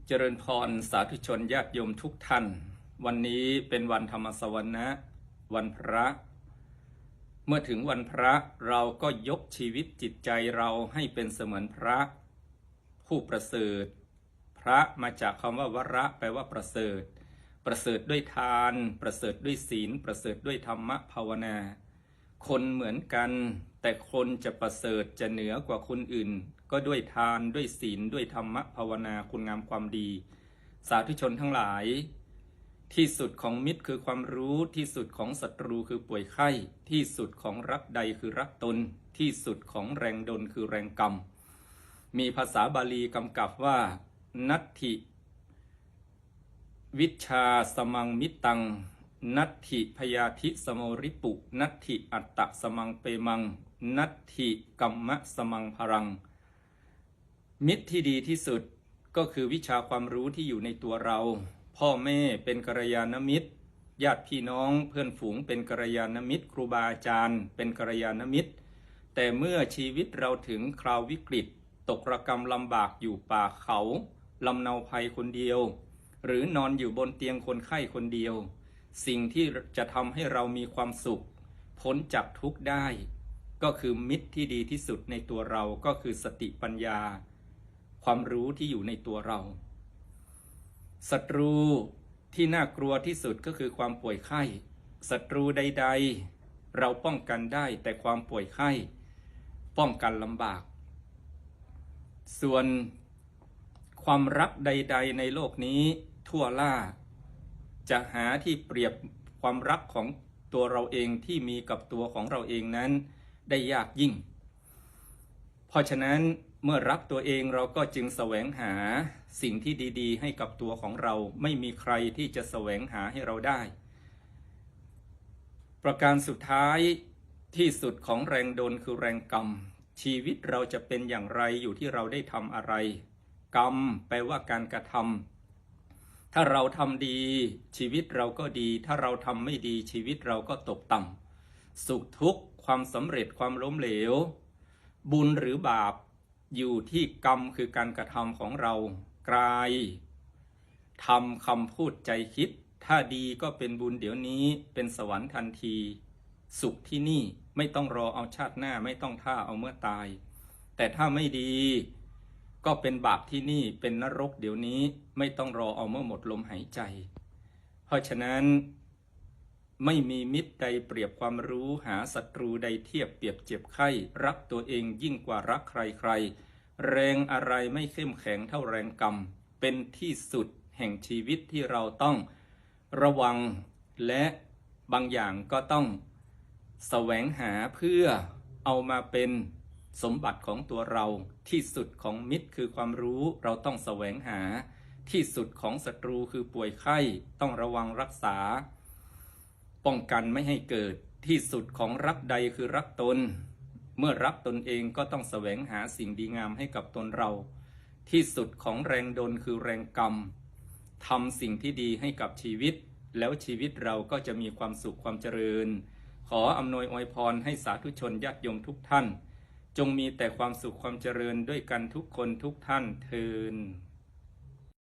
เจริญพรสาธุชนญาติโยมทุกท่านวันนี้เป็นวันธรรมสวนะวันพระเมื่อถึงวันพระเราก็ยกชีวิตจิตใจเราให้เป็นเสมือนพระผู้ประเสริฐพระมาจากคำว่าวระแปลว่าประเสริฐประเสริฐด้วยทานประเสริฐด้วยศีลประเสริฐด้วยธรรมภาวนาคนเหมือนกันแต่คนจะประเสริฐจะเหนือกว่าคนอื่นก็ด้วยทานด้วยศีลด้วยธรรมภาวนาคุณงามความดีสาธุชนทั้งหลายที่สุดของมิตรคือความรู้ที่สุดของศัตรูคือป่วยไข้ที่สุดของรักใดคือรักตนที่สุดของแรงดลคือแรงกรรมมีภาษาบาลีกำกับว่านัตถิวิชชาสมังมิตังนัตถิพยาธิสโมริปุนัตถิอัตตะสมังเปมังนัตถิกัมมะสมังพรังมิตรที่ดีที่สุดก็คือวิชาความรู้ที่อยู่ในตัวเราพ่อแม่เป็นกัลยาณมิตรญาติพี่น้องเพื่อนฝูงเป็นกัลยาณมิตรครูบาอาจารย์เป็นกัลยาณมิตรแต่เมื่อชีวิตเราถึงคราววิกฤตตกระกำลำบากอยู่ป่าเขาลำเนาภัยคนเดียวหรือนอนอยู่บนเตียงคนไข้คนเดียวสิ่งที่จะทำให้เรามีความสุขพ้นจากทุกข์ได้ก็คือมิตรที่ดีที่สุดในตัวเราก็คือสติปัญญาความรู้ที่อยู่ในตัวเราศัตรูที่น่ากลัวที่สุดก็คือความป่วยไข้ศัตรูใดๆเราป้องกันได้แต่ความป่วยไข้ป้องกันลำบากส่วนความรักใดๆในโลกนี้ทั่วล่าจะหาที่เปรียบความรักของตัวเราเองที่มีกับตัวของเราเองนั้นได้ยากยิ่งเพราะฉะนั้นเมื่อรักตัวเองเราก็จึงแสวงหาสิ่งที่ดีๆให้กับตัวของเราไม่มีใครที่จะแสวงหาให้เราได้ประการสุดท้ายที่สุดของแรงดลคือแรงกรรมชีวิตเราจะเป็นอย่างไรอยู่ที่เราได้ทำอะไรกรรมแปลว่าการกระทำถ้าเราทำดีชีวิตเราก็ดีถ้าเราทำไม่ดีชีวิตเราก็ตกต่ำสุขทุกข์ความสำเร็จความล้มเหลวบุญหรือบาปอยู่ที่กรรมคือการกระทำของเรากายทำคำพูดใจคิดถ้าดีก็เป็นบุญเดี๋ยวนี้เป็นสวรรค์ทันทีสุขที่นี่ไม่ต้องรอเอาชาติหน้าไม่ต้องท่าเอาเมื่อตายแต่ถ้าไม่ดีก็เป็นบาปที่นี่เป็นนรกเดี๋ยวนี้ไม่ต้องรอเอาเมื่อหมดลมหายใจเพราะฉะนั้นไม่มีมิตรใดเปรียบความรู้หาศัตรูใดเทียบเปรียบเจ็บไข้รักตัวเองยิ่งกว่ารักใครๆแรงอะไรไม่เข้มแข็งเท่าแรงกรรมเป็นที่สุดแห่งชีวิตที่เราต้องระวังและบางอย่างก็ต้องแสวงหาเพื่อเอามาเป็นสมบัติของตัวเราที่สุดของมิตรคือความรู้เราต้องแสวงหาที่สุดของศัตรูคือป่วยไข้ต้องระวังรักษาป้องกันไม่ให้เกิดที่สุดของรักใดคือรักตนเมื่อรักตนเองก็ต้องแสวงหาสิ่งดีงามให้กับตนเราที่สุดของแรงดลคือแรงกรรมทำสิ่งที่ดีให้กับชีวิตแล้วชีวิตเราก็จะมีความสุขความเจริญขออำนวยอวยพรให้สาธุชนญาติโยมทุกท่านจงมีแต่ความสุขความเจริญด้วยกันทุกคนทุกท่านเทอญ